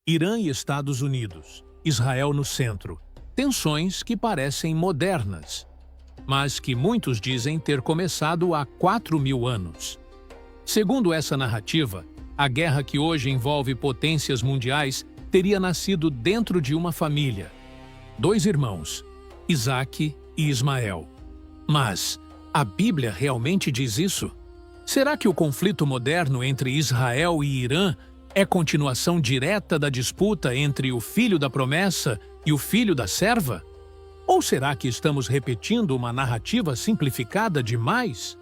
Irã e Estados Unidos, Israel no centro. Tensões que parecem modernas, mas que muitos dizem ter começado há 4.000 anos. Segundo essa narrativa, a guerra que hoje envolve potências mundiais teria nascido dentro de uma família. 2 irmãos, Isaque e Ismael. Mas a Bíblia realmente diz isso? Será que o conflito moderno entre Israel e Irã é continuação direta da disputa entre o filho da promessa e o filho da serva? Ou será que estamos repetindo uma narrativa simplificada demais?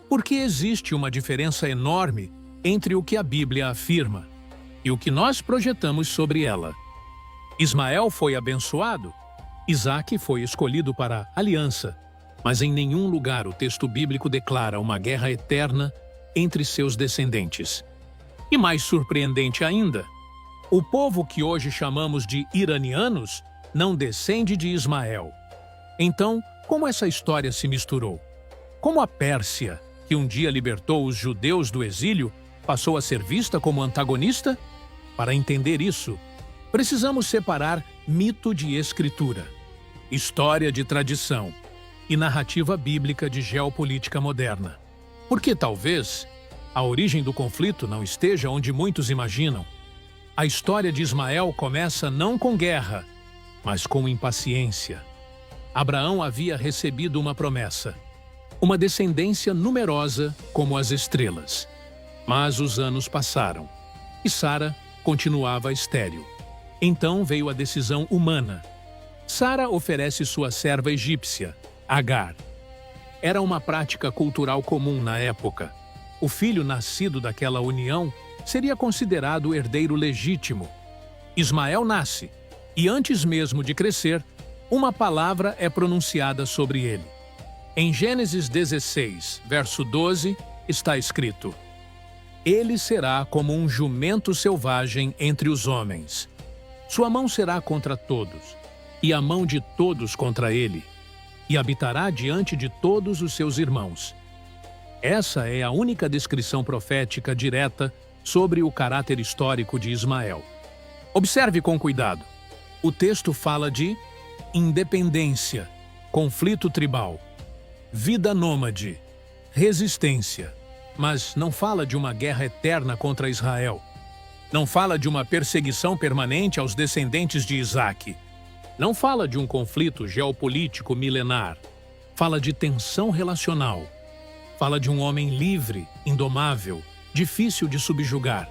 Porque existe uma diferença enorme entre o que a Bíblia afirma e o que nós projetamos sobre ela. Ismael foi abençoado, Isaque foi escolhido para a aliança, mas em nenhum lugar o texto bíblico declara uma guerra eterna entre seus descendentes. E mais surpreendente ainda, o povo que hoje chamamos de iranianos não descende de Ismael. Então, como essa história se misturou? Como a Pérsia, que um dia libertou os judeus do exílio, passou a ser vista como antagonista? Para entender isso, precisamos separar mito de escritura, história de tradição e narrativa bíblica de geopolítica moderna. Porque talvez a origem do conflito não esteja onde muitos imaginam. A história de Ismael começa não com guerra, mas com impaciência. Abraão havia recebido uma promessa, uma descendência numerosa como as estrelas. Mas os anos passaram e Sara continuava estéril. Então veio a decisão humana. Sara oferece sua serva egípcia, Agar. Era uma prática cultural comum na época. O filho nascido daquela união seria considerado o herdeiro legítimo. Ismael nasce, e antes mesmo de crescer, uma palavra é pronunciada sobre ele. Em Gênesis 16, verso 12, está escrito: Ele será como um jumento selvagem entre os homens. Sua mão será contra todos, e a mão de todos contra ele, e habitará diante de todos os seus irmãos. Essa é a única descrição profética direta sobre o caráter histórico de Ismael. Observe com cuidado. O texto fala de independência, conflito tribal, vida nômade, resistência, mas não fala de uma guerra eterna contra Israel. Não fala de uma perseguição permanente aos descendentes de Isaque. Não fala de um conflito geopolítico milenar. Fala de tensão relacional. Fala de um homem livre, indomável, difícil de subjugar.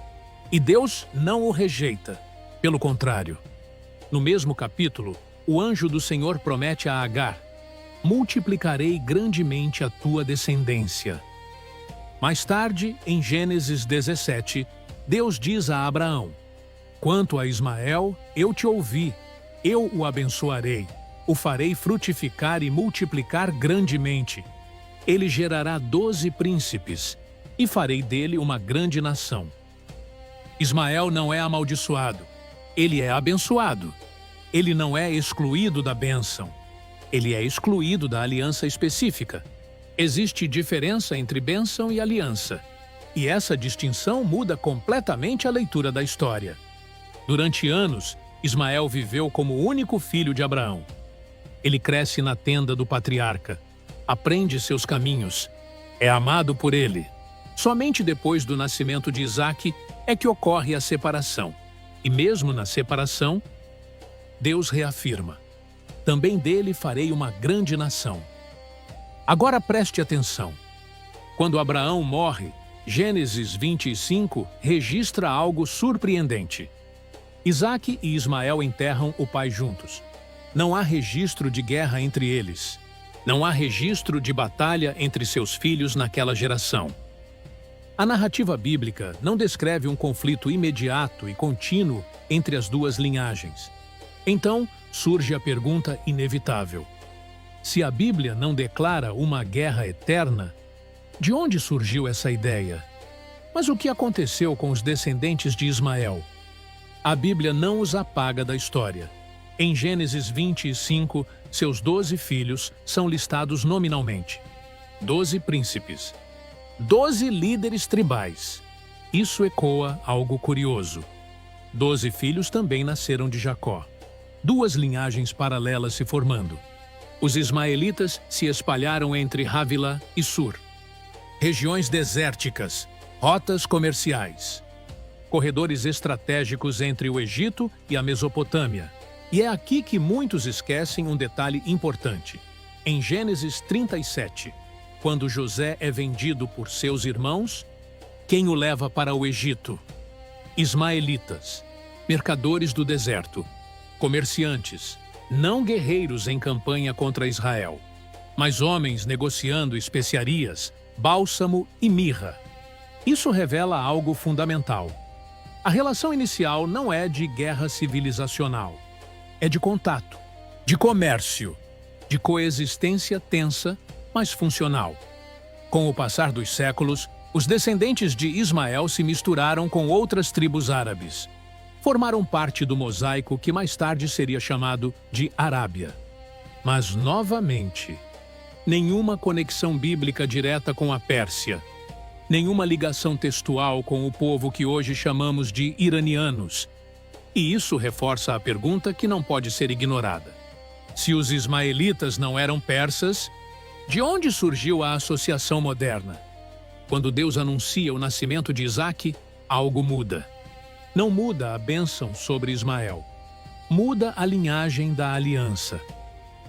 E Deus não o rejeita. Pelo contrário. No mesmo capítulo, o anjo do Senhor promete a Agar: multiplicarei grandemente a tua descendência. Mais tarde, em Gênesis 17, Deus diz a Abraão: quanto a Ismael, eu te ouvi, eu o abençoarei, o farei frutificar e multiplicar grandemente. Ele gerará 12 príncipes, e farei dele uma grande nação. Ismael não é amaldiçoado, ele é abençoado. Ele não é excluído da bênção, ele é excluído da aliança específica. Existe diferença entre bênção e aliança, e essa distinção muda completamente a leitura da história. Durante anos, Ismael viveu como o único filho de Abraão. Ele cresce na tenda do patriarca, aprende seus caminhos, é amado por ele. Somente depois do nascimento de Isaque é que ocorre a separação. E mesmo na separação, Deus reafirma: também dele farei uma grande nação. Agora preste atenção. Quando Abraão morre, Gênesis 25 registra algo surpreendente. Isaque e Ismael enterram o pai juntos. Não há registro de guerra entre eles. Não há registro de batalha entre seus filhos naquela geração. A narrativa bíblica não descreve um conflito imediato e contínuo entre as duas linhagens. Então, surge a pergunta inevitável: se a Bíblia não declara uma guerra eterna, de onde surgiu essa ideia? Mas o que aconteceu com os descendentes de Ismael? A Bíblia não os apaga da história. Em Gênesis 25, seus 12 filhos são listados nominalmente. 12 príncipes. 12 líderes tribais. Isso ecoa algo curioso. 12 filhos também nasceram de Jacó. Duas linhagens paralelas se formando. Os ismaelitas se espalharam entre Havila e Sur. Regiões desérticas, rotas comerciais, corredores estratégicos entre o Egito e a Mesopotâmia. E é aqui que muitos esquecem um detalhe importante. Em Gênesis 37, quando José é vendido por seus irmãos, quem o leva para o Egito? Ismaelitas, mercadores do deserto, comerciantes, não guerreiros em campanha contra Israel, mas homens negociando especiarias, bálsamo e mirra. Isso revela algo fundamental. A relação inicial não é de guerra civilizacional. É de contato, de comércio, de coexistência tensa, mas funcional. Com o passar dos séculos, os descendentes de Ismael se misturaram com outras tribos árabes. Formaram parte do mosaico que mais tarde seria chamado de Arábia. Mas, novamente, nenhuma conexão bíblica direta com a Pérsia, nenhuma ligação textual com o povo que hoje chamamos de iranianos. E isso reforça a pergunta que não pode ser ignorada. Se os ismaelitas não eram persas, de onde surgiu a associação moderna? Quando Deus anuncia o nascimento de Isaque, algo muda. Não muda a bênção sobre Ismael. Muda a linhagem da aliança.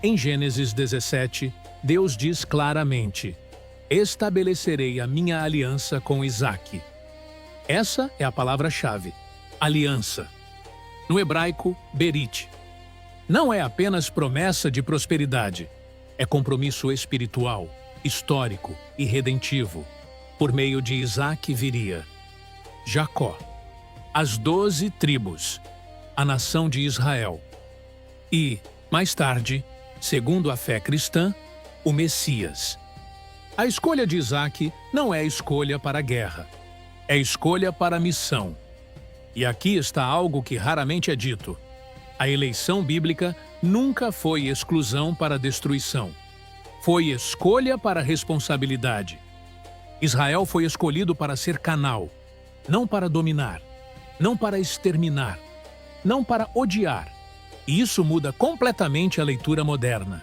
Em Gênesis 17, Deus diz claramente: estabelecerei a minha aliança com Isaque. Essa é a palavra-chave, aliança. No hebraico, berit. Não é apenas promessa de prosperidade, é compromisso espiritual, histórico e redentivo. Por meio de Isaque viria Jacó, as 12 tribos, a nação de Israel. E, mais tarde, segundo a fé cristã, o Messias. A escolha de Isaque não é escolha para a guerra, é escolha para a missão. E aqui está algo que raramente é dito. A eleição bíblica nunca foi exclusão para destruição. Foi escolha para responsabilidade. Israel foi escolhido para ser canal, não para dominar, não para exterminar, não para odiar. E isso muda completamente a leitura moderna,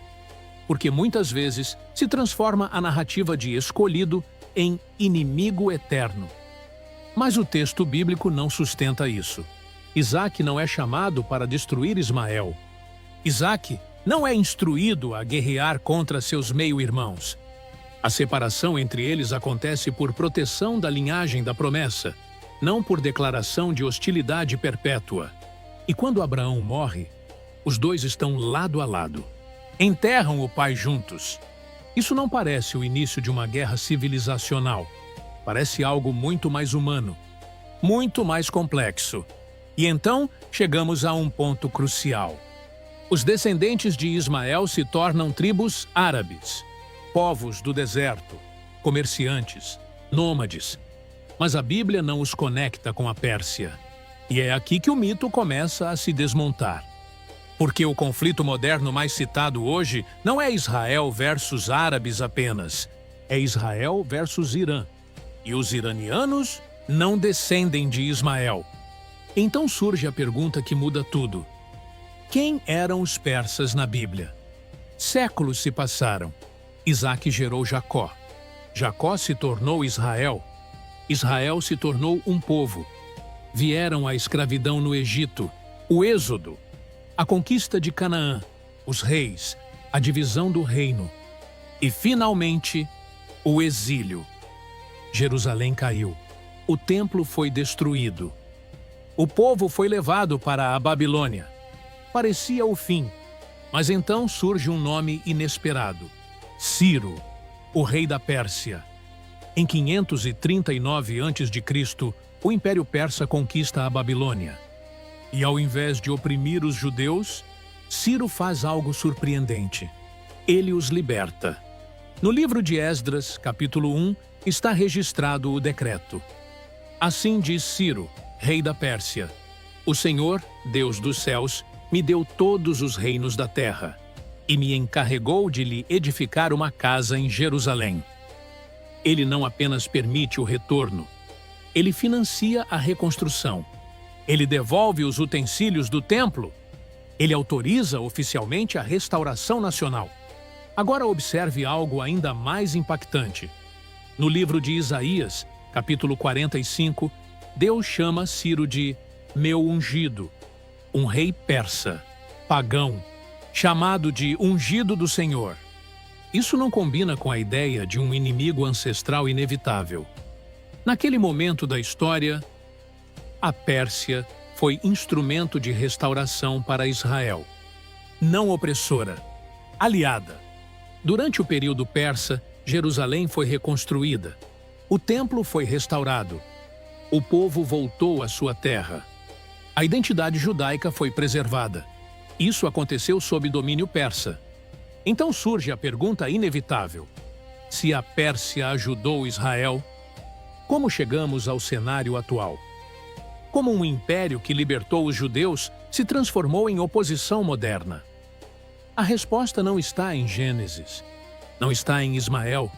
porque muitas vezes se transforma a narrativa de escolhido em inimigo eterno. Mas o texto bíblico não sustenta isso. Isaque não é chamado para destruir Ismael. Isaque não é instruído a guerrear contra seus meio-irmãos. A separação entre eles acontece por proteção da linhagem da promessa, não por declaração de hostilidade perpétua. E quando Abraão morre, os dois estão lado a lado. Enterram o pai juntos. Isso não parece o início de uma guerra civilizacional. Parece algo muito mais humano, muito mais complexo. E então chegamos a um ponto crucial. Os descendentes de Ismael se tornam tribos árabes, povos do deserto, comerciantes, nômades. Mas a Bíblia não os conecta com a Pérsia. E é aqui que o mito começa a se desmontar. Porque o conflito moderno mais citado hoje não é Israel versus árabes apenas, é Israel versus Irã. E os iranianos não descendem de Ismael. Então surge a pergunta que muda tudo. Quem eram os persas na Bíblia? Séculos se passaram. Isaque gerou Jacó. Jacó se tornou Israel. Israel se tornou um povo. Vieram a escravidão no Egito, o êxodo, a conquista de Canaã, os reis, a divisão do reino e, finalmente, o exílio. Jerusalém caiu. O templo foi destruído. O povo foi levado para a Babilônia. Parecia o fim, mas então surge um nome inesperado. Ciro, o rei da Pérsia. Em 539 a.C., o Império Persa conquista a Babilônia. E ao invés de oprimir os judeus, Ciro faz algo surpreendente. Ele os liberta. No livro de Esdras, capítulo 1, está registrado o decreto. Assim diz Ciro, rei da Pérsia: o Senhor, Deus dos céus, me deu todos os reinos da terra e me encarregou de lhe edificar uma casa em Jerusalém. Ele não apenas permite o retorno, ele financia a reconstrução. Ele devolve os utensílios do templo. Ele autoriza oficialmente a restauração nacional. Agora observe algo ainda mais impactante. No livro de Isaías, capítulo 45, Deus chama Ciro de meu ungido, um rei persa, pagão, chamado de ungido do Senhor. Isso não combina com a ideia de um inimigo ancestral inevitável. Naquele momento da história, a Pérsia foi instrumento de restauração para Israel. Não opressora, aliada. Durante o período persa, Jerusalém foi reconstruída. O templo foi restaurado. O povo voltou à sua terra. A identidade judaica foi preservada. Isso aconteceu sob domínio persa. Então surge a pergunta inevitável: se a Pérsia ajudou Israel, como chegamos ao cenário atual? Como um império que libertou os judeus se transformou em oposição moderna? A resposta não está em Gênesis, não está em Ismael,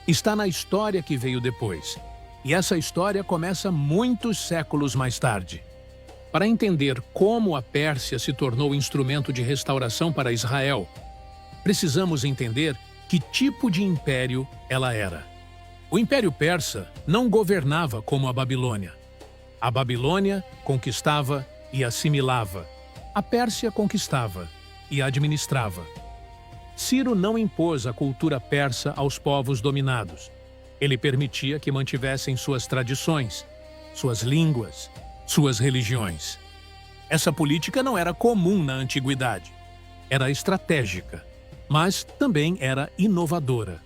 está na história que veio depois. E essa história começa muitos séculos mais tarde. Para entender como a Pérsia se tornou instrumento de restauração para Israel, precisamos entender que tipo de império ela era. O Império Persa não governava como a Babilônia. A Babilônia conquistava e assimilava. A Pérsia conquistava e administrava. Ciro não impôs a cultura persa aos povos dominados. Ele permitia que mantivessem suas tradições, suas línguas, suas religiões. Essa política não era comum na antiguidade. Era estratégica, mas também era inovadora.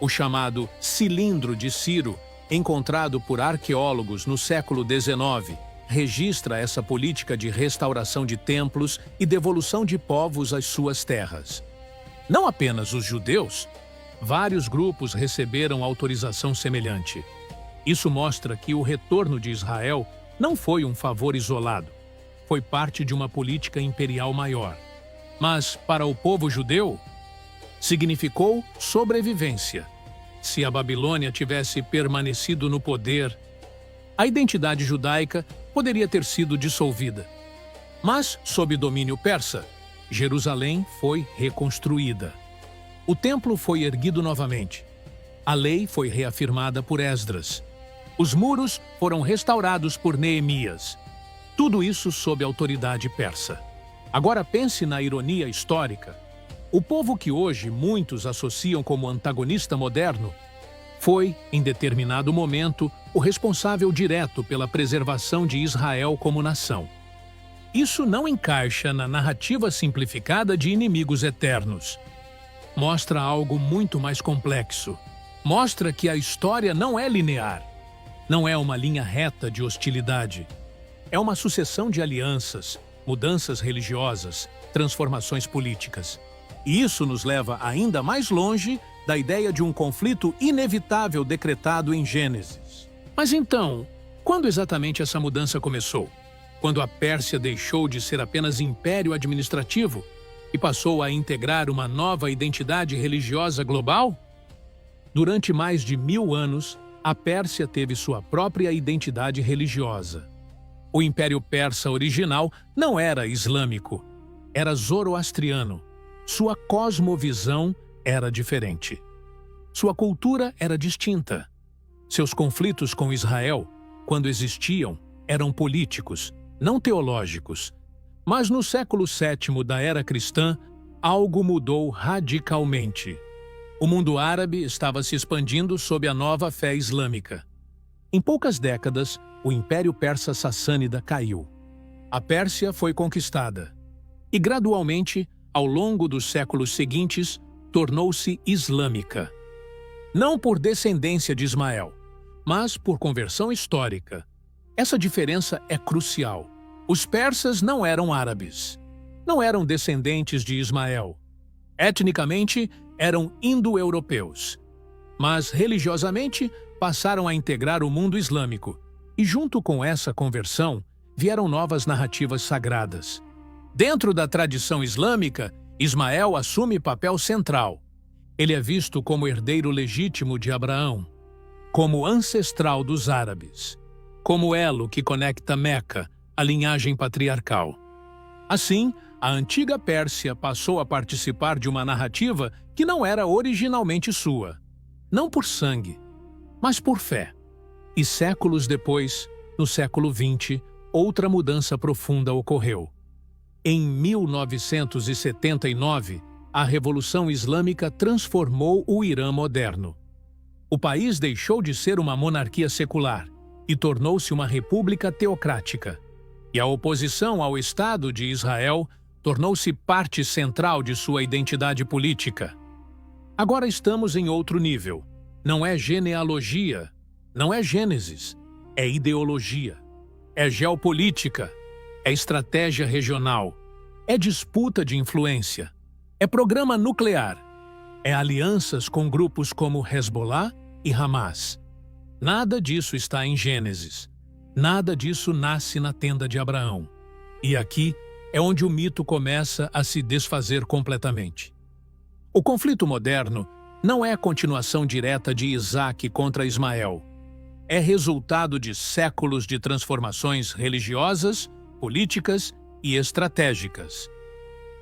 O chamado Cilindro de Ciro, encontrado por arqueólogos no século XIX, registra essa política de restauração de templos e devolução de povos às suas terras. Não apenas os judeus, vários grupos receberam autorização semelhante. Isso mostra que o retorno de Israel não foi um favor isolado, foi parte de uma política imperial maior. Mas, para o povo judeu, significou sobrevivência. Se a Babilônia tivesse permanecido no poder, a identidade judaica poderia ter sido dissolvida. Mas, sob domínio persa, Jerusalém foi reconstruída. O templo foi erguido novamente. A lei foi reafirmada por Esdras. Os muros foram restaurados por Neemias. Tudo isso sob autoridade persa. Agora pense na ironia histórica. O povo que hoje muitos associam como antagonista moderno foi, em determinado momento, o responsável direto pela preservação de Israel como nação. Isso não encaixa na narrativa simplificada de inimigos eternos. Mostra algo muito mais complexo. Mostra que a história não é linear. Não é uma linha reta de hostilidade. É uma sucessão de alianças, mudanças religiosas, transformações políticas. E isso nos leva ainda mais longe da ideia de um conflito inevitável decretado em Gênesis. Mas então, quando exatamente essa mudança começou? Quando a Pérsia deixou de ser apenas império administrativo e passou a integrar uma nova identidade religiosa global? Durante mais de 1000 anos, a Pérsia teve sua própria identidade religiosa. O Império Persa original não era islâmico, era zoroastriano. Sua cosmovisão era diferente. Sua cultura era distinta. Seus conflitos com Israel, quando existiam, eram políticos, não teológicos. Mas no século VII da era cristã, algo mudou radicalmente. O mundo árabe estava se expandindo sob a nova fé islâmica. Em poucas décadas, o Império Persa Sassânida caiu. A Pérsia foi conquistada. E gradualmente, ao longo dos séculos seguintes, tornou-se islâmica. Não por descendência de Ismael, mas por conversão histórica. Essa diferença é crucial. Os persas não eram árabes. Não eram descendentes de Ismael. Etnicamente, eram indo-europeus. Mas, religiosamente, passaram a integrar o mundo islâmico. E junto com essa conversão, vieram novas narrativas sagradas. Dentro da tradição islâmica, Ismael assume papel central. Ele é visto como herdeiro legítimo de Abraão, como ancestral dos árabes, como elo que conecta Meca, a linhagem patriarcal. Assim, a antiga Pérsia passou a participar de uma narrativa que não era originalmente sua, não por sangue, mas por fé. E séculos depois, no século XX, outra mudança profunda ocorreu. Em 1979, a Revolução Islâmica transformou o Irã moderno. O país deixou de ser uma monarquia secular e tornou-se uma república teocrática. E a oposição ao Estado de Israel tornou-se parte central de sua identidade política. Agora estamos em outro nível. Não é genealogia, não é Gênesis, é ideologia, é geopolítica, é estratégia regional, é disputa de influência, é programa nuclear, é alianças com grupos como Hezbollah e Hamas. Nada disso está em Gênesis. Nada disso nasce na tenda de Abraão. E aqui é onde o mito começa a se desfazer completamente. O conflito moderno não é a continuação direta de Isaac contra Ismael. É resultado de séculos de transformações religiosas, políticas e estratégicas.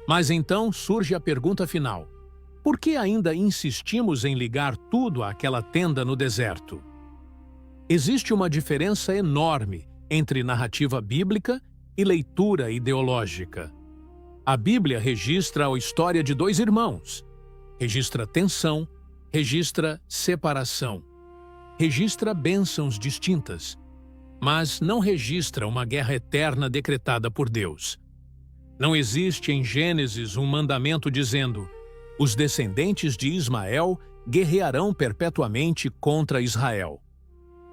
Mas então surge a pergunta final: por que ainda insistimos em ligar tudo àquela tenda no deserto? Existe uma diferença enorme entre narrativa bíblica e leitura ideológica. A Bíblia registra a história de dois irmãos, registra tensão, registra separação, registra bênçãos distintas, mas não registra uma guerra eterna decretada por Deus. Não existe em Gênesis um mandamento dizendo: os descendentes de Ismael guerrearão perpetuamente contra Israel.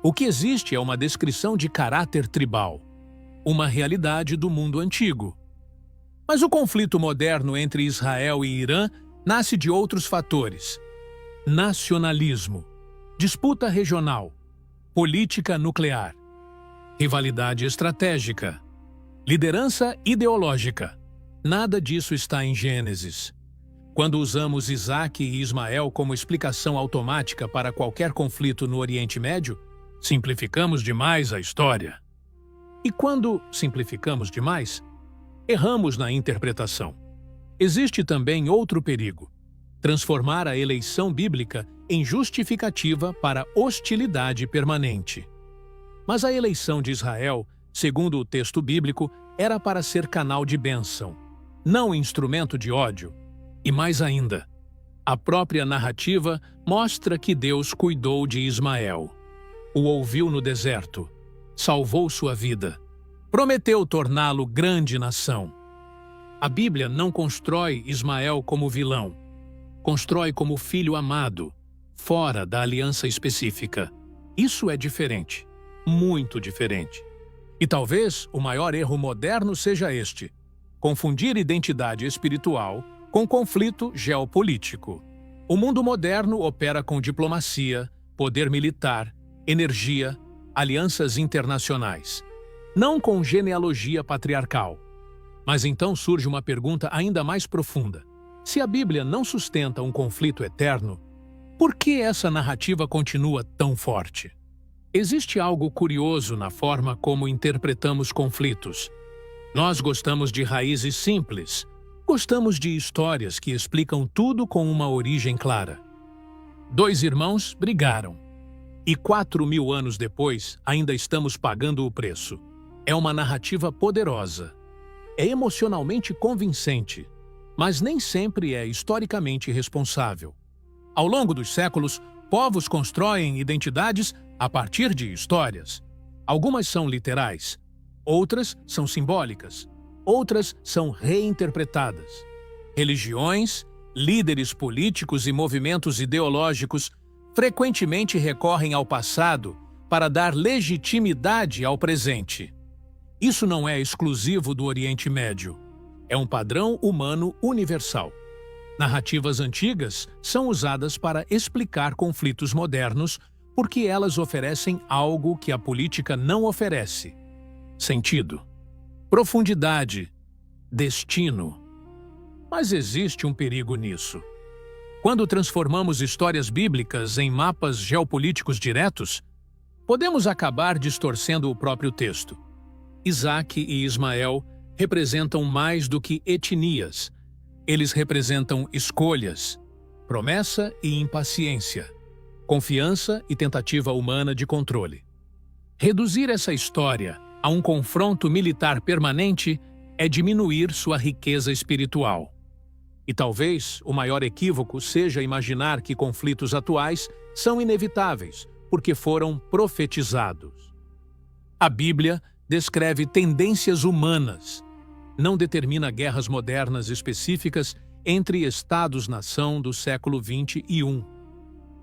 O que existe é uma descrição de caráter tribal, uma realidade do mundo antigo. Mas o conflito moderno entre Israel e Irã nasce de outros fatores: nacionalismo, disputa regional, política nuclear, rivalidade estratégica, liderança ideológica. Nada disso está em Gênesis. Quando usamos Isaac e Ismael como explicação automática para qualquer conflito no Oriente Médio, simplificamos demais a história. E quando simplificamos demais, erramos na interpretação. Existe também outro perigo: transformar a eleição bíblica em justificativa para hostilidade permanente. Mas a eleição de Israel, segundo o texto bíblico, era para ser canal de bênção, não instrumento de ódio. E mais ainda, a própria narrativa mostra que Deus cuidou de Ismael. O ouviu no deserto, salvou sua vida, prometeu torná-lo grande nação. A Bíblia não constrói Ismael como vilão, constrói como filho amado, fora da aliança específica. Isso é diferente, muito diferente. E talvez o maior erro moderno seja este: confundir identidade espiritual com conflito geopolítico. O mundo moderno opera com diplomacia, poder militar, energia, alianças internacionais, não com genealogia patriarcal. Mas então surge uma pergunta ainda mais profunda: se a Bíblia não sustenta um conflito eterno, por que essa narrativa continua tão forte? Existe algo curioso na forma como interpretamos conflitos. Nós gostamos de raízes simples, gostamos de histórias que explicam tudo com uma origem clara. Dois irmãos brigaram. E 4.000 anos depois, ainda estamos pagando o preço. É uma narrativa poderosa. É emocionalmente convincente, mas nem sempre é historicamente responsável. Ao longo dos séculos, povos constroem identidades a partir de histórias. Algumas são literais, outras são simbólicas, outras são reinterpretadas. Religiões, líderes políticos e movimentos ideológicos frequentemente recorrem ao passado para dar legitimidade ao presente. Isso não é exclusivo do Oriente Médio. É um padrão humano universal. Narrativas antigas são usadas para explicar conflitos modernos porque elas oferecem algo que a política não oferece: sentido, profundidade, destino. Mas existe um perigo nisso. Quando transformamos histórias bíblicas em mapas geopolíticos diretos, podemos acabar distorcendo o próprio texto. Isaque e Ismael representam mais do que etnias. Eles representam escolhas, promessa e impaciência, confiança e tentativa humana de controle. Reduzir essa história a um confronto militar permanente é diminuir sua riqueza espiritual. E talvez o maior equívoco seja imaginar que conflitos atuais são inevitáveis, porque foram profetizados. A Bíblia descreve tendências humanas, não determina guerras modernas específicas entre Estados-nação do século XXI.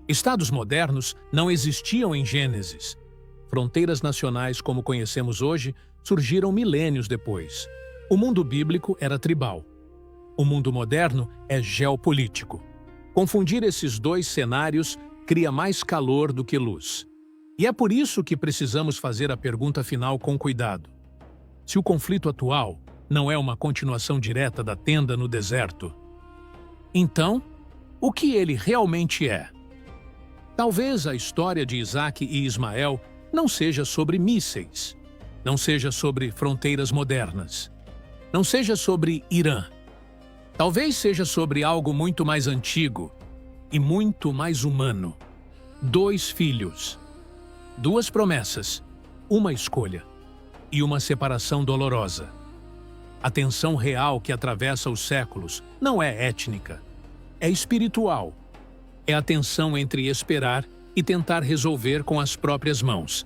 Estados modernos não existiam em Gênesis. Fronteiras nacionais como conhecemos hoje surgiram milênios depois. O mundo bíblico era tribal. O mundo moderno é geopolítico. Confundir esses dois cenários cria mais calor do que luz. E é por isso que precisamos fazer a pergunta final com cuidado. Se o conflito atual não é uma continuação direta da tenda no deserto, então, o que ele realmente é? Talvez a história de Isaque e Ismael não seja sobre mísseis, não seja sobre fronteiras modernas, não seja sobre Irã. Talvez seja sobre algo muito mais antigo e muito mais humano. 2 filhos, 2 promessas, uma escolha e uma separação dolorosa. A tensão real que atravessa os séculos não é étnica, é espiritual. É a tensão entre esperar e tentar resolver com as próprias mãos,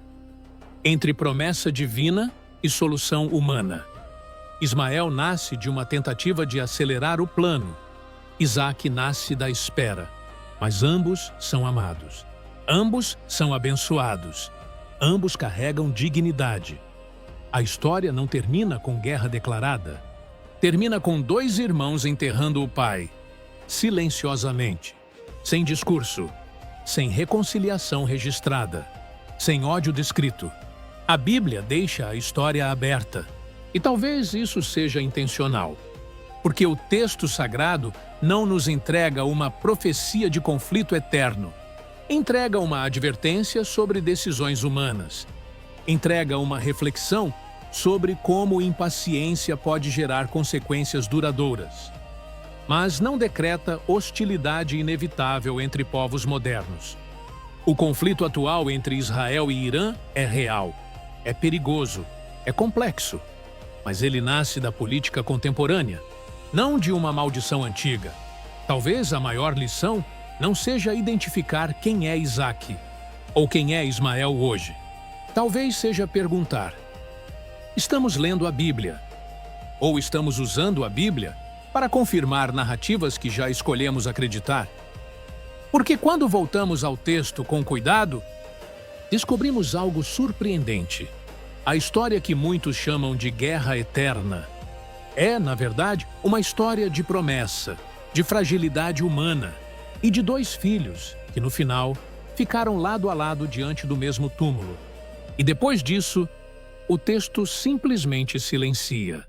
entre promessa divina e solução humana. Ismael nasce de uma tentativa de acelerar o plano. Isaque nasce da espera. Mas ambos são amados. Ambos são abençoados. Ambos carregam dignidade. A história não termina com guerra declarada. Termina com 2 irmãos enterrando o pai, silenciosamente, sem discurso, sem reconciliação registrada, sem ódio descrito. A Bíblia deixa a história aberta. E talvez isso seja intencional, porque o texto sagrado não nos entrega uma profecia de conflito eterno. Entrega uma advertência sobre decisões humanas. Entrega uma reflexão sobre como impaciência pode gerar consequências duradouras. Mas não decreta hostilidade inevitável entre povos modernos. O conflito atual entre Israel e Irã é real, é perigoso, é complexo. Mas ele nasce da política contemporânea, não de uma maldição antiga. Talvez a maior lição não seja identificar quem é Isaque ou quem é Ismael hoje. Talvez seja perguntar: estamos lendo a Bíblia? Ou estamos usando a Bíblia para confirmar narrativas que já escolhemos acreditar? Porque quando voltamos ao texto com cuidado, descobrimos algo surpreendente. A história que muitos chamam de guerra eterna é, na verdade, uma história de promessa, de fragilidade humana e de 2 filhos que, no final, ficaram lado a lado diante do mesmo túmulo. E depois disso, o texto simplesmente silencia.